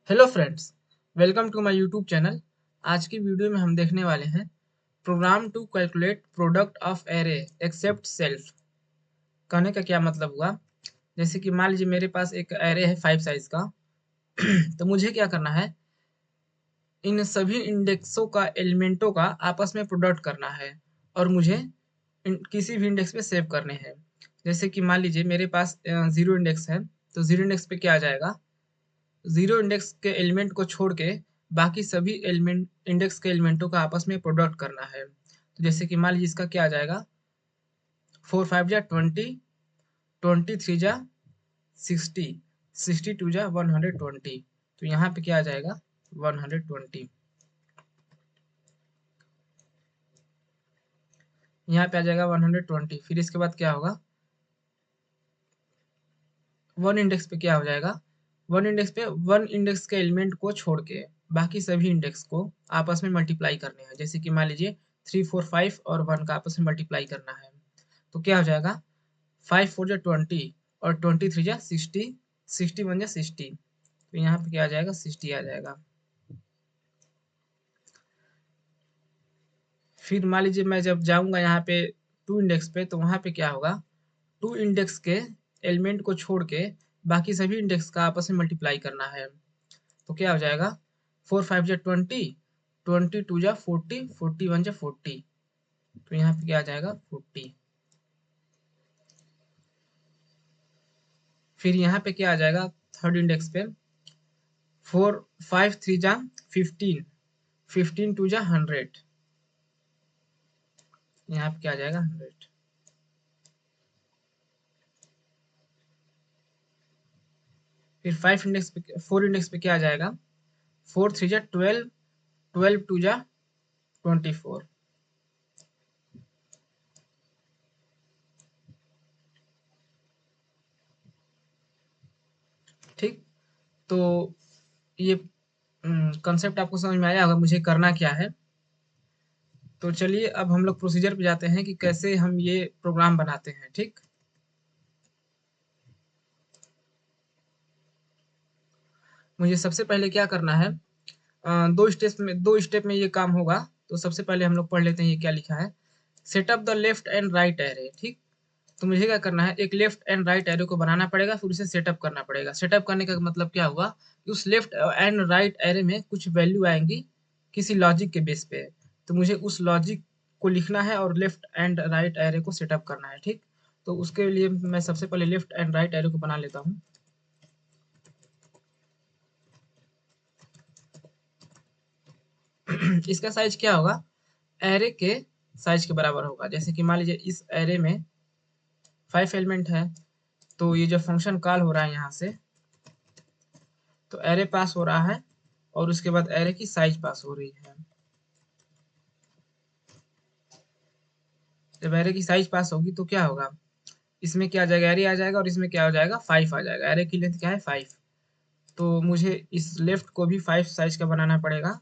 Hello friends, welcome to my YouTube channel. आज की video में हम देखने वाले हैं program to calculate product of array except self. कहने का क्या मतलब हुआ, जैसे कि मान लीजिए मेरे पास एक एरे है 5 साइज का। तो मुझे क्या करना है, इन सभी इंडेक्सों का एलिमेंटों का आपस में प्रोडक्ट करना है और मुझे किसी भी इंडेक्स पे सेव करने हैं। जैसे कि मान लीजिए मेरे पास जीरो इंडेक्स है, तो जीरो इंडेक्स पे क्या आ जाएगा, जीरो इंडेक्स के एलिमेंट को छोड़ के बाकी सभी एलिमेंट इंडेक्स के एलिमेंटों का आपस में प्रोडक्ट करना है। तो जैसे कि मान लीजिए इसका क्या आ जाएगा, 4 5 जा 20, 23 जा 60, 62 जा 120। तो यहाँ पे क्या आ जाएगा, 120। यहाँ पे आ जाएगा 120। फिर इसके बाद क्या होगा, वन इंडेक्स पे क्या हो जाएगा, वन इंडेक्स के एलिमेंट को छोड़ के बाकी सभी इंडेक्स को आपस में मल्टीप्लाई करने हैं। जैसे कि मान लीजिए 3 4 5 और 1 का आपस में मल्टीप्लाई करना है। तो क्या हो जाएगा, 5 4 जा 20 और 23 जा 60, 61 जा 60। तो यहाँ पे क्या आ जाएगा, 60 आ जाएगा। फिर मान लीजिए मैं जब जाऊंगा यहाँ पे टू इंडेक्स पे, तो वहाँ पे क्या होगा, टू इंडेक्स के एलिमेंट को छोड़ के बाकी सभी इंडेक्स का आपस में मल्टीप्लाई करना है। तो क्या हो जाएगा, 4 5 जा 20, 22 जा 40, 41 जा 40। तो यहाँ पे क्या आ जाएगा, 40। फिर यहाँ पे क्या आ जाएगा, थर्ड इंडेक्स पे 4 5 3 जा 15, 15 2 जा 100। यहाँ पे क्या आ जाएगा, 100। फिर 4 इंडेक्स पे क्या आ जाएगा, 4 3 जा 12, 12 2 जा 24। ठीक। तो ये कंसेप्ट आपको समझ में आया होगा मुझे करना क्या है। तो चलिए अब हम लोग प्रोसीजर पे जाते हैं कि कैसे हम ये प्रोग्राम बनाते हैं। ठीक, मुझे सबसे पहले क्या करना है, दो स्टेप में ये काम होगा। तो सबसे पहले हम लोग पढ़ लेते हैं ये क्या लिखा है, setup the left and right array. ठीक, तो मुझे क्या करना है, एक लेफ्ट एंड राइट एरे को बनाना पड़ेगा, फिर उसे सेटअप करना पड़ेगा। सेटअप करने का मतलब क्या हुआ कि उस लेफ्ट एंड राइट एरे में कुछ वैल्यू आएंगी किसी लॉजिक के बेस पे। तो मुझे उस लॉजिक को लिखना है और लेफ्ट एंड राइट एरे को सेटअप करना है। ठीक, तो उसके लिए मैं सबसे पहले लेफ्ट एंड राइट एरे को बना लेता हूँ। इसका साइज क्या होगा, एरे के साइज के बराबर होगा। जैसे कि मान लीजिए इस एरे में 5 एलिमेंट है, तो ये जो फंक्शन कॉल हो रहा है यहाँ से, तो एरे पास हो रहा है और उसके बाद एरे की साइज पास हो रही है। जब एरे की साइज पास होगी तो क्या होगा, इसमें क्या आ जाएगा, एरे आ जाएगा और इसमें क्या हो जाएगा, 5 आ जाएगा। एरे की लेंथ क्या है, 5। तो मुझे इस लेफ्ट को भी 5 साइज का बनाना पड़ेगा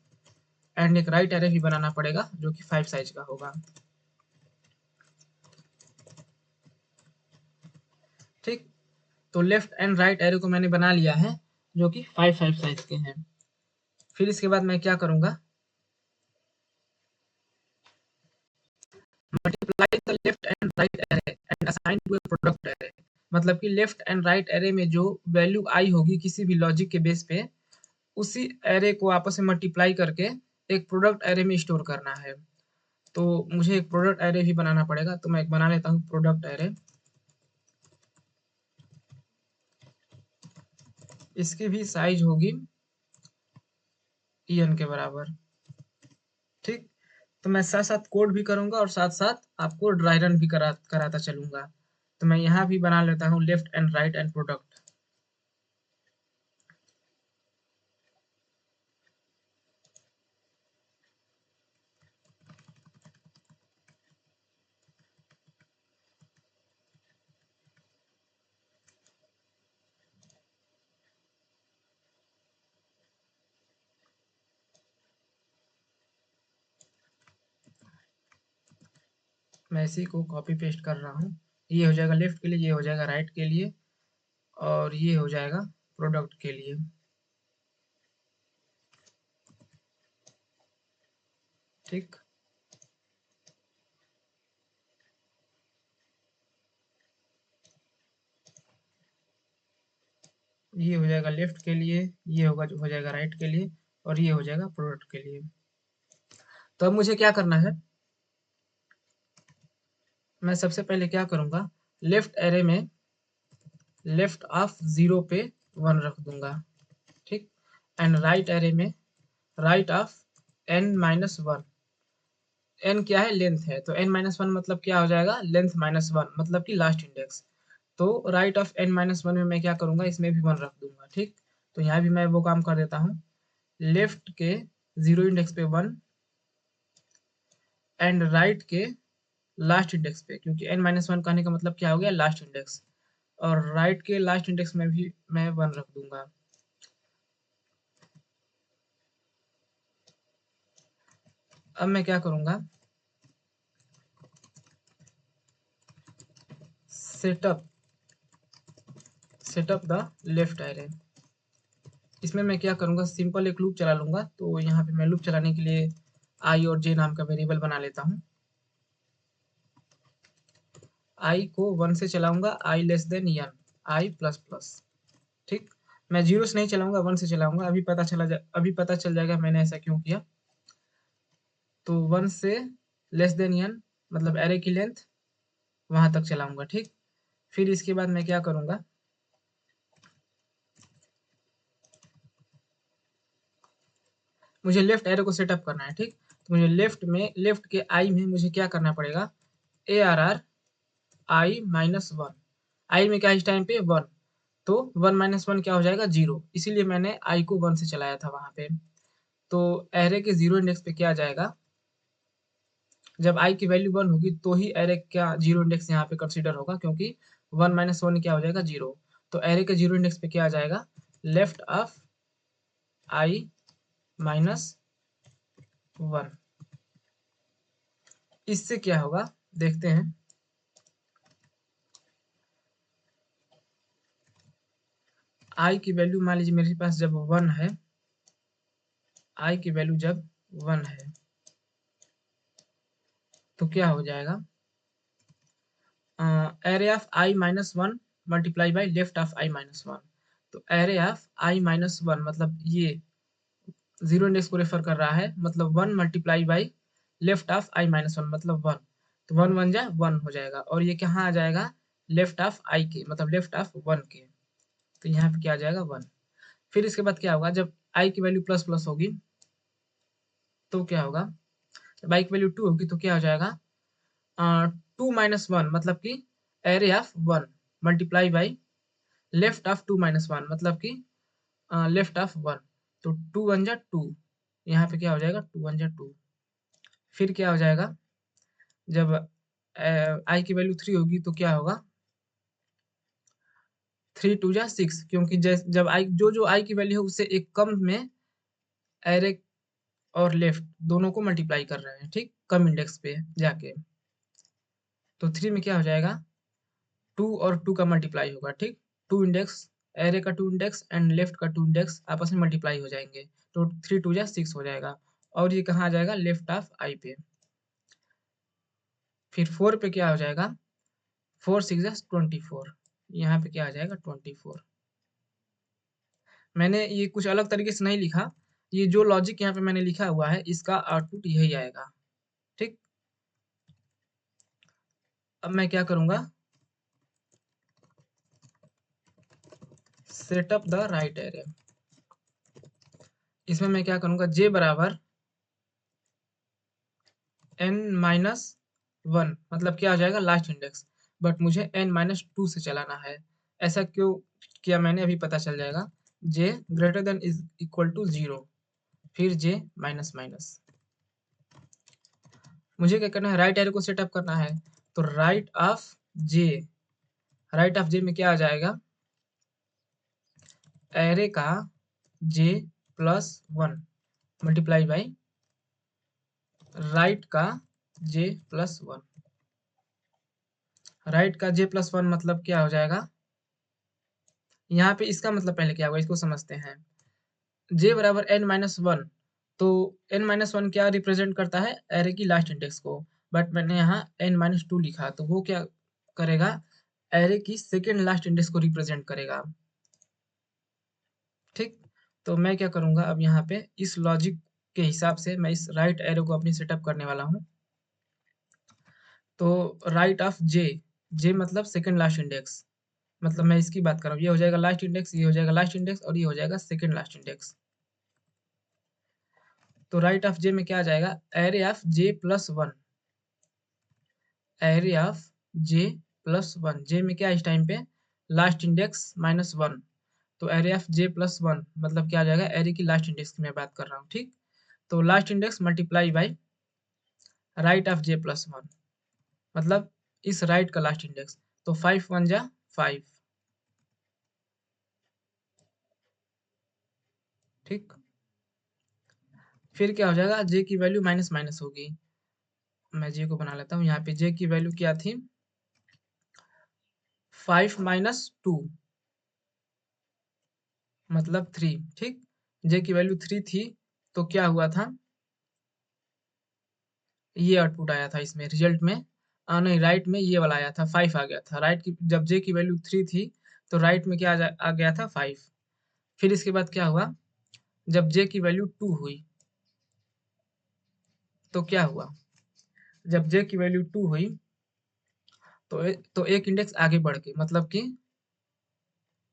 एंड एक राइट एरे भी बनाना पड़ेगा जो कि 5 साइज का होगा। ठीक, तो लेफ्ट एंड राइट एरो को मैंने बना लिया है जो कि 5 साइज के हैं। फिर इसके बाद मैं क्या करूंगा, multiply the left and right array and assign to a product array. मतलब कि लेफ्ट एंड राइट एरे में जो वैल्यू आई होगी किसी भी लॉजिक के बेस पे, उसी एरे को आपस में मल्टीप्लाई करके एक प्रोडक्ट एरे में स्टोर करना है। तो मुझे एक प्रोडक्ट एरे भी बनाना पड़ेगा, तो मैं एक बना लेता हूँ प्रोडक्ट एरे। इसकी भी साइज होगी en के बराबर। ठीक, तो मैं साथ साथ कोड भी करूंगा और साथ साथ आपको ड्राई रन भी कराता चलूंगा। तो मैं यहाँ भी बना लेता हूँ left and right and product. मैं इसी को कॉपी पेस्ट कर रहा हूँ। ये हो जाएगा लेफ्ट के लिए, ये हो जाएगा राइट के लिए और ये हो जाएगा प्रोडक्ट के लिए। ठीक। ये हो जाएगा लेफ्ट के लिए, ये होगा जो हो जाएगा राइट के लिए, और ये हो जाएगा प्रोडक्ट के लिए। तो अब मुझे क्या करना है, मैं सबसे पहले क्या करूंगा, लेफ्ट एरे में लेफ्ट ऑफ 0 पे 1 रख दूंगा, ठीक। एंड राइट एरे में राइट ऑफ n-1, n क्या है, लेंथ है, तो n-1 मतलब क्या हो जाएगा, लेंथ -1 मतलब कि लास्ट इंडेक्स। तो राइट ऑफ n-1 में मैं क्या करूंगा, इसमें भी 1 रख दूंगा, ठीक। तो यहाँ भी मैं वो काम कर देता हूँ, लेफ्ट के 0 इंडेक्स पे 1 एंड राइट के लास्ट इंडेक्स पे, क्योंकि n-1 कहने का मतलब क्या हो गया, लास्ट इंडेक्स, और राइट के लास्ट इंडेक्स में भी मैं 1 रख दूंगा। अब मैं क्या करूंगा, सेटअप द लेफ्ट एरे। इसमें मैं क्या करूंगा, सिंपल एक लूप चला लूंगा। तो यहाँ पे मैं लूप चलाने के लिए आई और जे नाम का वेरिएबल बना लेता हूँ। आई को 1 से चलाऊंगा, आई लेस देन n, आई प्लस प्लस, ठीक। मैं 0 से नहीं चलाऊंगा, 1 से चलाऊंगा। अभी पता चल जाएगा मैंने ऐसा क्यों किया। तो 1 से लेस देन n मतलब एरे की लेंथ, वहां तक चलाऊंगा, ठीक। फिर इसके बाद मैं क्या करूंगा, मुझे लेफ्ट एरो को सेटअप करना है, ठीक। तो मुझे लेफ्ट के आई में मुझे क्या करना पड़ेगा, ARR i-1। आई में क्या है इस टाइम पे 1, तो 1-1 क्या हो जाएगा, 0, इसीलिए मैंने आई को 1 से चलाया था वहां पे। तो एरे के 0 इंडेक्स पे क्या आ जाएगा, जब आई की वैल्यू 1 होगी तो ही एरे का 0 इंडेक्स यहाँ पे कंसीडर होगा, क्योंकि 1-1 क्या हो जाएगा, 0। तो एरे के 0 इंडेक्स पे क्या आ जाएगा, लेफ्ट ऑफ i-1। इससे क्या होगा देखते हैं। आई की वैल्यू मान लीजिए मेरे पास जब 1 है, आई की वैल्यू जब 1 है तो क्या हो जाएगा, array of i-1 multiply by left of i-1। तो एरे ऑफ i-1 मतलब ये 0 इंडेक्स को रेफर कर रहा है, मतलब 1 multiply by left of i-1 मतलब 1। तो 1 1 जा 1 हो जाएगा, और ये कहाँ आ जाएगा, लेफ्ट ऑफ i के, मतलब लेफ्ट ऑफ 1 के। तो यहाँ पे क्या आ जाएगा, 1। फिर इसके बाद क्या होगा, जब i की वैल्यू प्लस प्लस होगी तो क्या होगा, जब i की वैल्यू 2 होगी तो क्या हो जाएगा, 2-1 मतलब कि array of 1 multiply by left of 2-1 मतलब कि लेफ्ट ऑफ 1। तो 2 1 जा 2, यहाँ पे क्या हो जाएगा, 2 1 जा 2। फिर क्या हो जाएगा, जब आई की वैल्यू 3 होगी तो क्या होगा, 3 2 जा 6, क्योंकि जब आई जो आई की वैल्यू है उससे एक कम में एरे और लेफ्ट दोनों को मल्टीप्लाई कर रहे हैं, ठीक, कम इंडेक्स पे जाके। तो 3 में क्या हो जाएगा, 2 और 2 का मल्टीप्लाई होगा, ठीक। 2 इंडेक्स, एरे का 2 इंडेक्स एंड लेफ्ट का 2 इंडेक्स आपस में मल्टीप्लाई हो जाएंगे, तो 3 2 जा 6 हो जाएगा। और ये कहाँ आ जाएगा, लेफ्ट ऑफ आई पे। फिर 4 पे क्या हो जाएगा, 4 6 जा 24, यहाँ पे क्या आ जाएगा, 24। मैंने ये कुछ अलग तरीके से नहीं लिखा, ये जो लॉजिक यहाँ पे मैंने लिखा हुआ है इसका आउटपुट यही आएगा, ठीक। अब मैं क्या करूंगा, सेटअप द राइट एरे। इसमें मैं क्या करूंगा, जे बराबर n-1 मतलब क्या हो जाएगा, लास्ट इंडेक्स, बट मुझे n-2 से चलाना है। ऐसा क्यों किया मैंने, अभी पता चल जाएगा। j greater than is equal to 0, फिर j माइनस माइनस। मुझे क्या करना है, राइट एरो को सेटअप करना है। तो j राइट ऑफ j में क्या आ जाएगा, एरे का j plus 1 multiply by right का j प्लस 1। राइट का j प्लस 1 मतलब क्या हो जाएगा, यहाँ पे इसका मतलब पहले क्या होगा इसको समझते हैं। j बराबर n-1, तो n-1 क्या रिप्रेजेंट करता है? एरे की लास्ट इंडेक्स को, बट मैंने यहाँ n-2 लिखा, तो वो क्या करेगा? एरे की सेकेंड लास्ट इंडेक्स को रिप्रेजेंट करेगा। ठीक, तो मैं क्या करूँगा अब यहाँ पे इस लॉजिक के हिसाब से मैं इस राइट एरो को अपनी सेटअप करने वाला हूँ। तो राइट ऑफ जे, जे मतलब सेकेंड लास्ट इंडेक्स, मतलब मैं इसकी बात कर रहा हूँ। ये हो जाएगा लास्ट इंडेक्स, ये हो जाएगा लास्ट इंडेक्स और ये हो जाएगा सेकेंड लास्ट इंडेक्स। तो राइट ऑफ जे में क्या आ जाएगा? Array of J plus one, array of J plus one. J में क्या है इस टाइम पे? Last index minus one. तो array of J plus one मतलब क्या आ जाएगा? एरे की लास्ट इंडेक्स की मैं बात कर रहा हूँ। ठीक, तो last index multiply by right of J plus one, मतलब इस राइट का लास्ट इंडेक्स। तो 5 1 जा 5। ठीक, फिर क्या हो जाएगा? जे की वैल्यू माइनस माइनस होगी। मैं जे को बना लेता हूँ। यहाँ पे जे की वैल्यू क्या थी? 5 माइनस 2 मतलब 3। ठीक, जे की वैल्यू 3 थी, तो क्या हुआ था? ये आउटपुट आया था इसमें रिजल्ट में। नहीं, राइट में ये वाला आया था, 5 आ गया था। राइट की जब जे की वैल्यू 3 थी, तो राइट में क्या आ गया था? 5। फिर इसके बाद क्या हुआ? जब जे की वैल्यू 2 हुई, तो क्या हुआ? जब जे की वैल्यू 2 हुई, तो एक इंडेक्स आगे बढ़ के, मतलब कि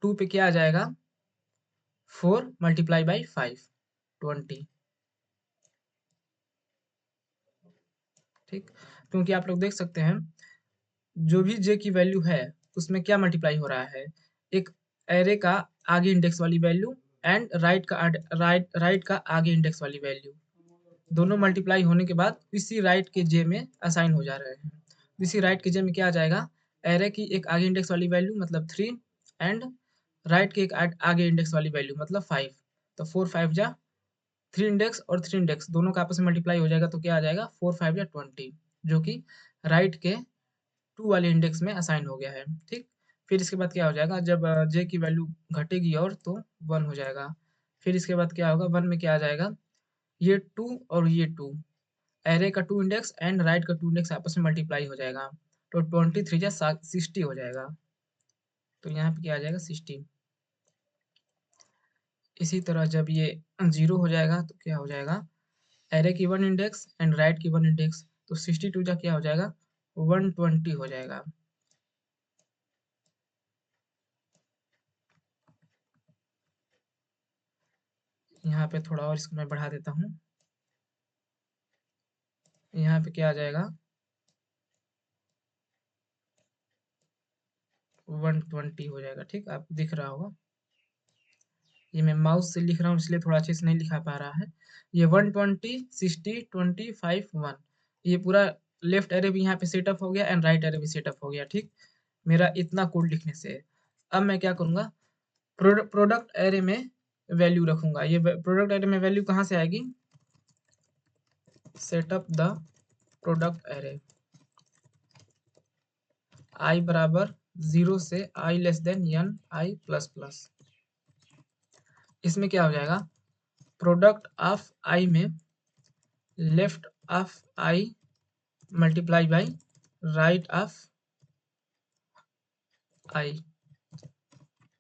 2 पे क्या आ जाएगा? 4 मल्टीप्लाई बाई 5, 20। ठीक, क्योंकि आप लोग देख सकते हैं जो भी जे की वैल्यू है उसमें क्या मल्टीप्लाई हो रहा है? एक एरे का आगे इंडेक्स वाली वैल्यू एंड राइट का आगे इंडेक्स वाली वैल्यू, दोनों मल्टीप्लाई होने के बाद इसी राइट के जे में असाइन हो जा रहे हैं। इसी राइट के जे में क्या आ जाएगा? एरे की एक आगे इंडेक्स वाली वैल्यू मतलब 3 एंड राइट की एक आगे इंडेक्स वाली वैल्यू मतलब 5। तो 4 5 जा 3 इंडेक्स और 3 इंडेक्स दोनों का आपस में मल्टीप्लाई हो जाएगा, तो क्या आ जाएगा? 4 5 जा 20, जो कि राइट के 2 वाले इंडेक्स में असाइन हो गया है। ठीक, फिर इसके बाद क्या हो जाएगा? जब जे की वैल्यू घटेगी और तो 1 हो जाएगा। फिर इसके बाद क्या होगा? 1 में क्या आ जाएगा? ये 2 और ये 2, एरे का 2 इंडेक्स एंड राइट का 2 इंडेक्स आपस में मल्टीप्लाई हो जाएगा, तो 23 जा 60 हो जाएगा। तो यहाँ पे क्या आ जाएगा? 60। इसी तरह जब ये 0 हो जाएगा तो क्या हो जाएगा? एरे की 1 इंडेक्स एंड राइट की 1 इंडेक्स, तो 62 जा क्या हो जाएगा? 120 हो जाएगा। यहाँ पे थोड़ा और इसको मैं बढ़ा देता हूँ। यहाँ पे क्या आ जाएगा? 120 हो जाएगा। ठीक, आपको दिख रहा होगा। ये मैं माउस से लिख रहा हूँ इसलिए थोड़ा अच्छे से नहीं लिखा पा रहा है। ये 120 60 25 1, ये पूरा लेफ्ट एरे भी यहाँ पे सेटअप हो गया एंड राइट एरे भी सेटअप हो गया। ठीक, मेरा इतना कोड लिखने से अब मैं क्या करूँगा? प्रोडक्ट एरे में वैल्यू रखूंगा। ये प्रोडक्ट एरे में वैल्यू कहाँ से आएगी? Set up the product array, I बराबर 0 से I less than N I plus plus. इसमें क्या हो जाएगा? प्रोडक्ट ऑफ आई में left of I multiply by right of I.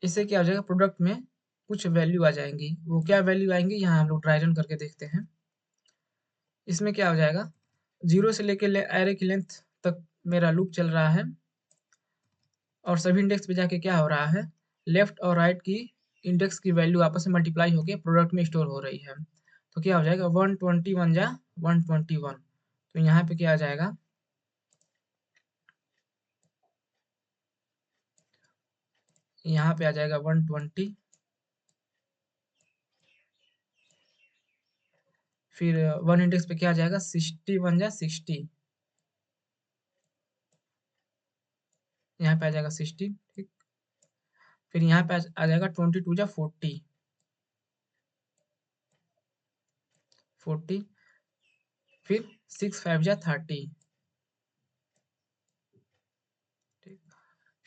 इससे क्या हो जाएगा? प्रोडक्ट में कुछ वैल्यू आ जाएंगी। वो क्या वैल्यू आएंगी यहाँ हम लोग ट्राई रन करके देखते हैं। इसमें क्या हो जाएगा? 0 से लेके एरे की लेंथ तक मेरा लूप चल रहा है और सभी इंडेक्स पे जाके क्या हो रहा है? लेफ्ट और राइट की इंडेक्स की वैल्यू आपस में मल्टीप्लाई होके प्रोडक्ट में स्टोर हो रही है। तो क्या हो जाएगा? 121 जा 121। तो यहाँ पे क्या आ जाएगा? यहाँ पे आ जाएगा 120। फिर 1 इंडेक्स पे क्या आ जाएगा? 61 जा 60। यहाँ पे आ जाएगा 60। ठीक, फिर यहाँ पे आ जाएगा 22 जा 40, 40। फिर 6 5 जा 30। ठीक,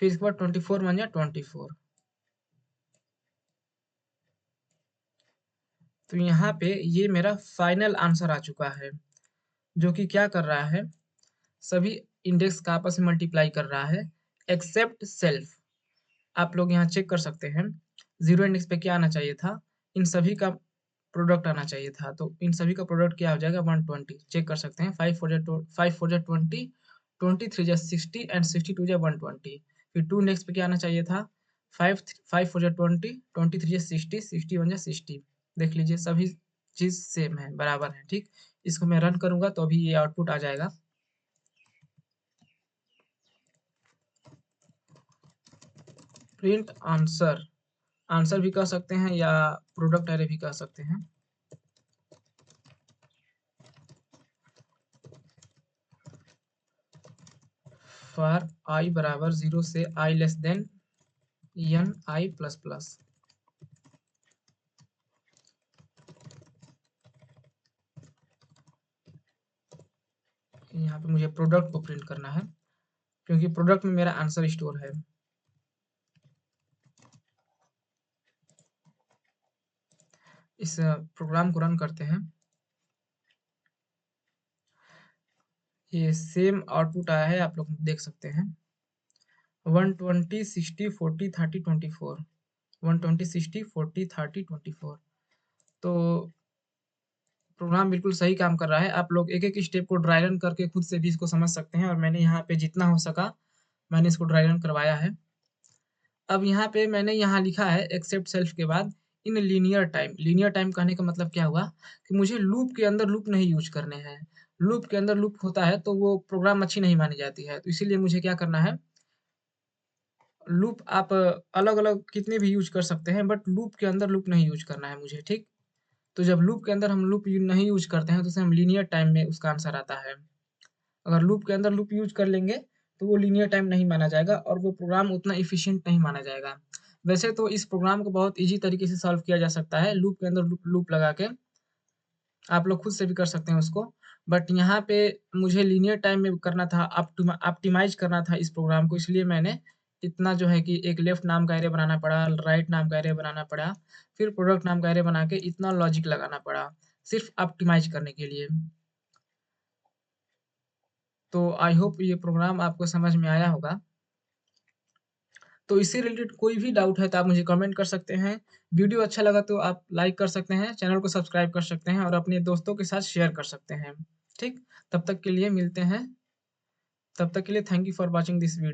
फिर इसके बाद 24 1 जा 24। तो यहाँ पे ये मेरा फाइनल आंसर आ चुका है, जो कि क्या कर रहा है, सभी इंडेक्स का आपस में मल्टीप्लाई कर रहा है एक्सेप्ट सेल्फ। आप लोग यहाँ चेक कर सकते हैं, 0 इंडेक्स पे क्या आना चाहिए था, इन सभी का प्रोडक्ट आना चाहिए था, तो इन सभी का प्रोडक्ट क्या हो जाएगा 120। चेक कर सकते हैं, 5 4 20, 23 जा 60 एंड 62 जा 120। फिर 2 इंडेक्स पे क्या आना चाहिए था, 5 4 20, 23 जा 60, 61 जा 60। देख लीजिए सभी चीज़ सेम है, बराबर है, ठीक। इसको मैं रन करूँगा तो अभी ये आउटपुट आ जाएगा। प्रिंट आंसर, आंसर भी कह सकते हैं या प्रोडक्ट एरे भी कह सकते हैं। फॉर आई बराबर 0 से I less than N I plus plus. यहाँ पे मुझे प्रोडक्ट को प्रिंट करना है, क्योंकि प्रोडक्ट में मेरा आंसर स्टोर है। इस प्रोग्राम को रन करते हैं। ये सेम आउटपुट आया है, आप लोग देख सकते हैं, 120 60 40 30 24, 120 60 40 30 24। तो प्रोग्राम बिल्कुल सही काम कर रहा है। आप लोग एक एक स्टेप को ड्राई रन करके खुद से भी इसको समझ सकते हैं, और मैंने यहाँ पे जितना हो सका मैंने इसको ड्राई रन करवाया है। अब यहाँ पे मैंने यहाँ लिखा है एक्सेप्ट सेल्फ के बाद in linear time. Linear time कहने का मतलब क्या हुआ कि मुझे लूप के अंदर लूप नहीं यूज करने हैं। लूप के अंदर लूप होता है तो वो प्रोग्राम अच्छी नहीं मानी जाती है, तो इसीलिए मुझे क्या करना है, लूप आप अलग अलग कितने भी यूज कर सकते हैं, बट लूप के अंदर लूप नहीं यूज करना है मुझे, ठीक। तो जब लूप के अंदर हम लूप नहीं यूज करते हैं तो उसे हम लीनियर टाइम में उसका आंसर आता है। अगर लूप के अंदर लूप यूज कर लेंगे तो वो लीनियर टाइम नहीं माना जाएगा और वो प्रोग्राम उतना एफिशिएंट नहीं माना जाएगा। वैसे तो इस प्रोग्राम को बहुत ईजी तरीके से सॉल्व किया जा सकता है, लूप के अंदर लूप लगा के आप लोग खुद से भी कर सकते हैं उसको। बट यहाँ पे मुझे लीनियर टाइम में करना था, ऑप्टिमाइज करना था इस प्रोग्राम को, इसलिए मैंने इतना जो है कि एक लेफ्ट नाम का एरे बनाना पड़ा, राइट नाम का एरे बनाना पड़ा, फिर प्रोडक्ट नाम का एरे बना के इतना लॉजिक लगाना पड़ा सिर्फ ऑप्टिमाइज करने के लिए। तो आई होप ये प्रोग्राम आपको समझ में आया होगा। तो इससे रिलेटेड कोई भी डाउट है तो आप मुझे कमेंट कर सकते हैं। वीडियो अच्छा लगा तो आप लाइक कर सकते हैं, चैनल को सब्सक्राइब कर सकते हैं और अपने दोस्तों के साथ शेयर कर सकते हैं। ठीक, तब तक के लिए मिलते हैं। तब तक के लिए thank you for watching this video.